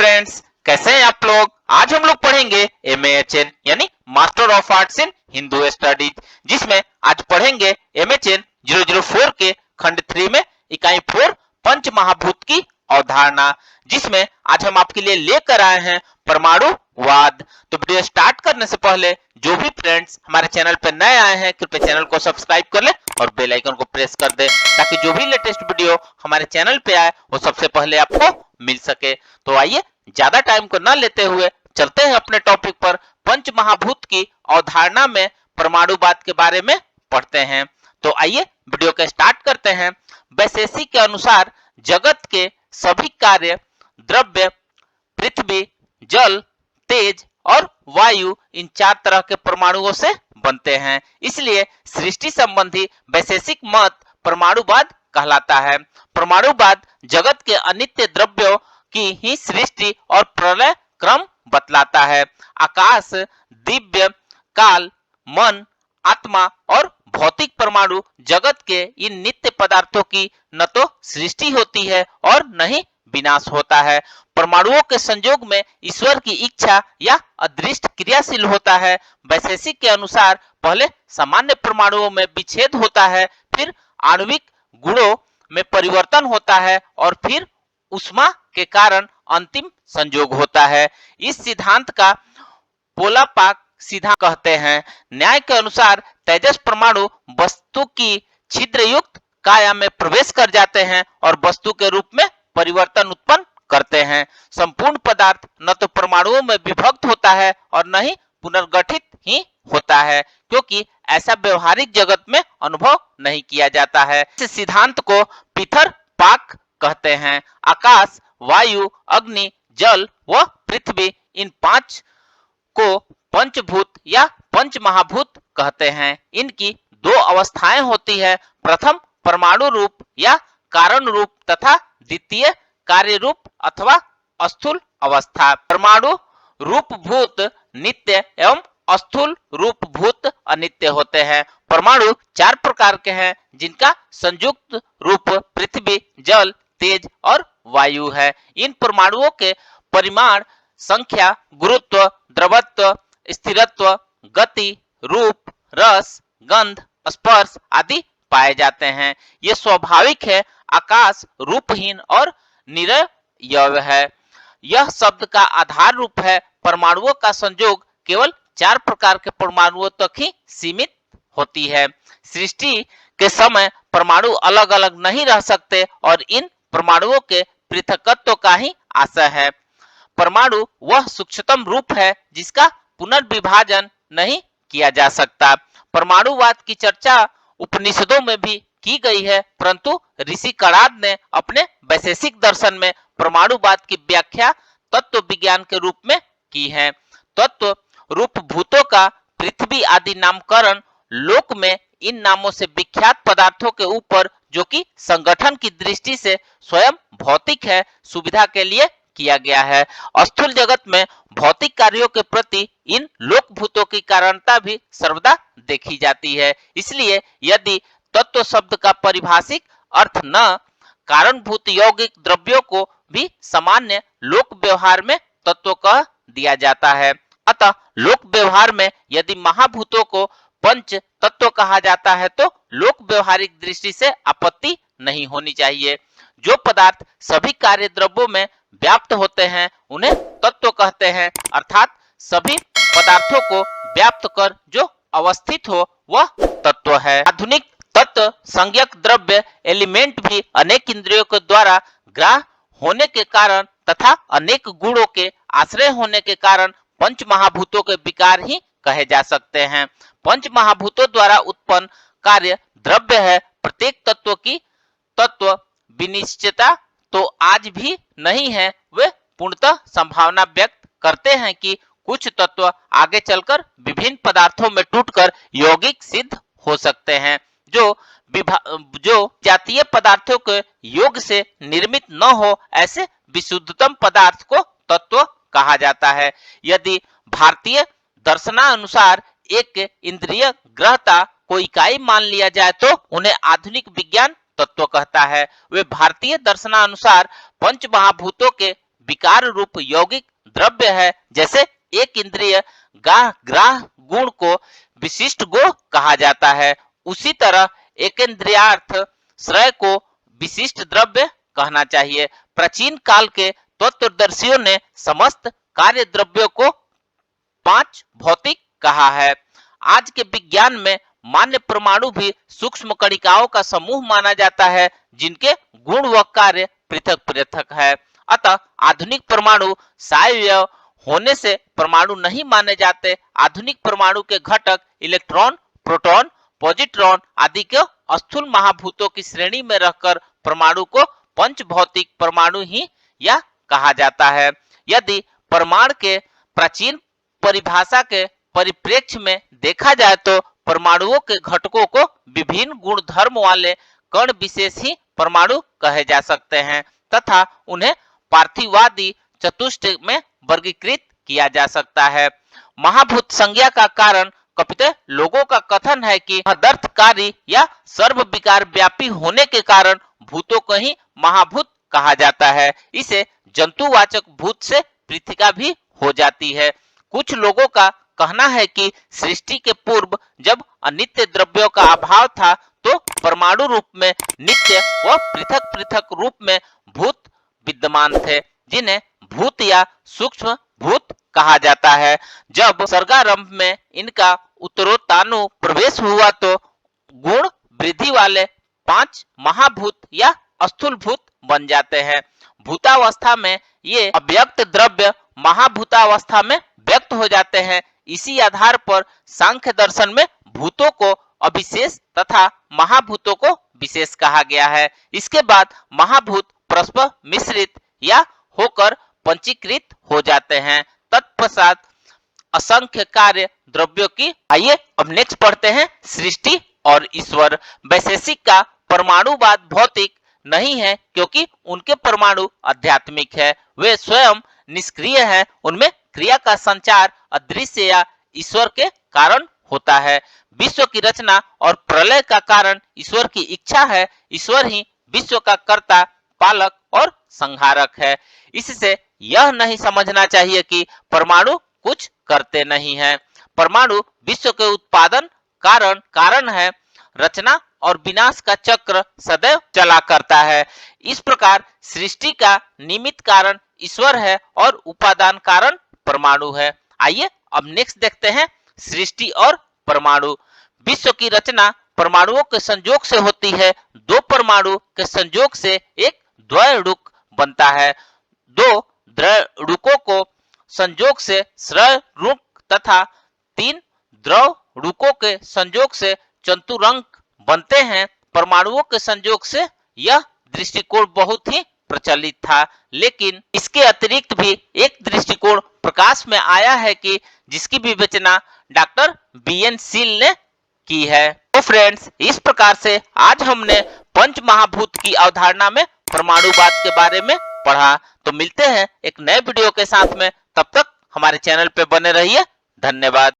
Friends, कैसे हैं आप लोग। आज हम लोग पढ़ेंगे MAHN यानी master of arts in Hindu studies, जिसमें आज पढ़ेंगे MHN 004 के खंड 3 में इकाई 4 पंच महाभूत की अवधारणा, जिसमें आज हम आपके लिए लेकर आए हैं परमाणुवाद। तो वीडियो स्टार्ट करने से पहले जो भी फ्रेंड्स हमारे चैनल पर नए आए हैं कृपया चैनल को सब्सक्राइब कर ले और बेल आइकन को प्रेस कर दे, ताकि जो भी लेटेस्ट वीडियो हमारे चैनल पे आए वो सबसे पहले आपको मिल सके। तो आइए ज्यादा टाइम को न लेते हुए चलते हैं अपने टॉपिक पर। पंच महाभूत की अवधारणा में परमाणुवाद के बारे में पढ़ते हैं। तो आइए वीडियो का स्टार्ट करते हैं। वैशेषिक के अनुसार जगत के सभी कार्य द्रव्य, पृथ्वी, जल, तेज और वायु इन 4 तरह के परमाणुओं से बनते हैं। इसलिए सृष्टि संबंधी वैशेषिक मत परमाणुवाद कहलाता है। परमाणुवाद जगत के अनित्य द्रव्यों की ही सृष्टि और प्रलय क्रम बतलाता है। आकाश, दिव्य, काल, मन, आत्मा और भौतिक परमाणु जगत के इन नित्य पदार्थों की न तो सृष्टि होती है और न ही विनाश होता है। परमाणुओं के संयोग में ईश्वर की इच्छा या अदृष्ट क्रियाशील होता है। वैशेषिक के अनुसार पहले सामान्य परमाणुओं में विच्छेद होता है, फिर आणविक गुणों में परिवर्तन होता है और फिर ऊष्मा के कारण अंतिम संयोग होता है। इस सिद्धांत का पोलापाक सिद्धांत कहते हैं। न्याय के अनुसार तेजस परमाणु वस्तु की छिद्रयुक्त काया में प्रवेश कर जाते हैं और वस्तु के रूप में परिवर्तन उत्पन्न करते हैं। संपूर्ण पदार्थ न तो परमाणुओं में विभक्त होता है और न ही पुनर्गठित ही होता है, क्योंकि ऐसा व्यवहारिक जगत में अनुभव नहीं किया जाता है। इस सिद्धांत को पीथर पाक कहते हैं। आकाश, वायु, अग्नि, जल व पृथ्वी इन 5 को पंचभूत या पंच महाभूत कहते हैं। इनकी 2 अवस्थाएं होती है। प्रथम परमाणु रूप या कारण रूप तथा द्वितीय कार्य रूप अथवा स्थूल अवस्था। परमाणु रूपभूत नित्य एवं स्थूल रूपभूत अनित्य होते हैं। परमाणु 4 प्रकार के हैं, जिनका संयुक्त रूप पृथ्वी, जल, तेज और वायु है। इन परमाणुओं के परिमाण, संख्या, गुरुत्व, द्रवत्व, स्थिरत्व, गति, रूप, रस, गंध, स्पर्श आदि पाए जाते हैं। ये स्वाभाविक है। आकाश रूपहीन और निरवय है। यह शब्द का आधार रूप है। परमाणुओं का संयोग केवल 4 प्रकार के परमाणुओं तक ही सीमित होती है। सृष्टि के समय परमाणु अलग अलग नहीं रह सकते और इन परमाणुओं के पृथकत्व का ही आशय है। परमाणु वह सूक्ष्मतम रूप है जिसका पुनर्विभाजन नहीं किया जा सकता। परमाणुवाद की चर्चा उपनिषदों में भी की गई है, परंतु ऋषि कणाद ने अपने वैशेषिक दर्शन में परमाणुवाद की व्याख्या तत्व विज्ञान के रूप में की है। तत्व रूप भूतों का पृथ्वी आदि नामकरण लोक में इन नामों से विख्यात पदार्थों के ऊपर, जो कि संगठन की दृष्टि से स्वयं भौतिक है, सुविधा के लिए किया गया है। स्थूल जगत में भौतिक कार्यों के प्रति इन लोक भूतों की कारणता भी सर्वदा देखी जाती है। इसलिए यदि तत्व शब्द का परिभाषिक अर्थ न कारणभूत यौगिक द्रव्यों को भी सामान्य लोक व्यवहार में तत्व कह दिया जाता है, अतः लोक व्यवहार में यदि महाभूतों को पंच तत्व कहा जाता है तो लोक व्यवहारिक दृष्टि से आपत्ति नहीं होनी चाहिए। जो पदार्थ सभी कार्य द्रव्यों में व्याप्त होते हैं उन्हें तत्व कहते हैं, अर्थात सभी पदार्थों को व्याप्त कर जो अवस्थित हो वह तत्व है। आधुनिक तत्व संज्ञक द्रव्य एलिमेंट भी अनेक इंद्रियों के द्वारा ग्राह्य होने के कारण तथा अनेक गुणों के आश्रय होने के कारण पंच महाभूतों के विकार ही कहे जा सकते हैं। पंच महाभूतों द्वारा उत्पन्न कार्य द्रव्य है। प्रत्येक तत्व की तत्व विनिश्चितता तो आज भी नहीं है। वे पूर्णतः संभावना व्यक्त करते हैं कि कुछ तत्व आगे चलकर विभिन्न पदार्थों में टूटकर यौगिक सिद्ध हो सकते हैं। जो जातीय पदार्थों के योग से निर्मित न हो, ऐसे विशुद्धतम पदार्थ को तत्व कहा जाता है। यदि भारतीय दर्शनानुसार एक इंद्रिय ग्रहता को इकाई मान लिया जाए तो उन्हें आधुनिक विज्ञान तत्व कहता है। वे भारतीय दर्शनानुसार पंच महाभूतों के विकार रूप यौगिक द्रव्य है। जैसे एक इंद्रिय ग्राह गुण को विशिष्ट गुण कहा जाता है, उसी तरह एक इंद्रियार्थ श्रय को विशिष्ट द्रव्य कहना चाहिए। प्राचीन काल के तत्वदर्शियों ने समस्त कार्य द्रव्यों को पांच भौतिक कहा है। आज के विज्ञान में मान्य परमाणु भी सूक्ष्म कणिकाओं का समूह माना जाता है, जिनके गुण व कार्य पृथक पृथक है। अतः आधुनिक परमाणु सायव्यव होने से परमाणु नहीं माने जाते। आधुनिक परमाणु के घटक इलेक्ट्रॉन, प्रोटॉन, पॉजिट्रॉन आदि के स्थूल महाभूतों की श्रेणी में रहकर परमाणु को पंच भौतिक परमाणु ही या कहा जाता है। यदि परमाणु के प्राचीन परिभाषा के परिप्रेक्ष्य में देखा जाए तो परमाणुओं के घटकों को विभिन्न गुण धर्म वाले कण विशेष ही परमाणु कहे जा सकते हैं तथा उन्हें पार्थिवादी चतुष्टय में वर्गीकृत किया जा सकता है। महाभूत संज्ञा का कारण कपितः लोगों का कथन है कि पदार्थकारी या सर्व विकार व्यापी होने के कारण भूतों को ही महाभूत कहा जाता है। इसे जंतुवाचक भूत से पृथिका भी हो जाती है। कुछ लोगों का कहना है कि सृष्टि के पूर्व जब अनित्य द्रव्यों का अभाव था तो परमाणु रूप में नित्य व पृथक पृथक रूप में भूत विद्यमान थे, जिन्हें भूत या सूक्ष्म भूत कहा जाता है। जब सर्गारंभ में इनका उत्तरोत्तानु प्रवेश हुआ तो गुण वृद्धि वाले पांच महाभूत या स्थूल भूत बन जाते हैं। भूतावस्था में ये अव्यक्त द्रव्य महाभूतावस्था में व्यक्त हो जाते हैं। इसी आधार पर सांख्य दर्शन में भूतों को अविशेष तथा महाभूतों को विशेष कहा गया है। इसके बाद महाभूत परस्पर मिश्रित या होकर पंचीकृत हो जाते हैं। तत्पश्चात असंख्य कार्य द्रव्यों की। आइए अब नेक्स्ट पढ़ते हैं सृष्टि और ईश्वर। वैशेषिक का परमाणुवाद भौतिक नहीं है क्योंकि उनके परमाणु आध्यात्मिक है, वे स्वयं निष्क्रिय है। उनमें क्रिया का संचार अदृश्य या ईश्वर के कारण होता है। विश्व की रचना और प्रलय का कारण ईश्वर की इच्छा है। ईश्वर ही विश्व का कर्ता, पालक और संहारक है। इससे यह नहीं समझना चाहिए कि परमाणु कुछ करते नहीं है। परमाणु विश्व के उत्पादन कारण है। रचना और विनाश का चक्र सदैव चला करता है। इस प्रकार सृष्टि का निमित्त कारण ईश्वर है और उपादान कारण परमाणु है। आइए अब नेक्स्ट देखते हैं सृष्टि और परमाणु। विश्व की रचना परमाणुओं के संयोग से होती है। दो परमाणु के संयोग से एक द्वैरुक बनता है। दो द्वैरुकों को संयोग से श्ररुक तथा तीन द्रवरुकों के संयोग से चतुरंक बनते हैं। परमाणुओं के संयोग से यह दृष्टिकोण बहुत ही प्रचलित था, लेकिन इसके अतिरिक्त भी एक दृष्टिकोण प्रकाश में आया है कि जिसकी विवेचना डॉक्टर बीएन सील ने की है। तो फ्रेंड्स, इस प्रकार से आज हमने पंच महाभूत की अवधारणा में परमाणुवाद के बारे में पढ़ा। तो मिलते हैं एक नए वीडियो के साथ में, तब तक हमारे चैनल पे बने रहिए। धन्यवाद।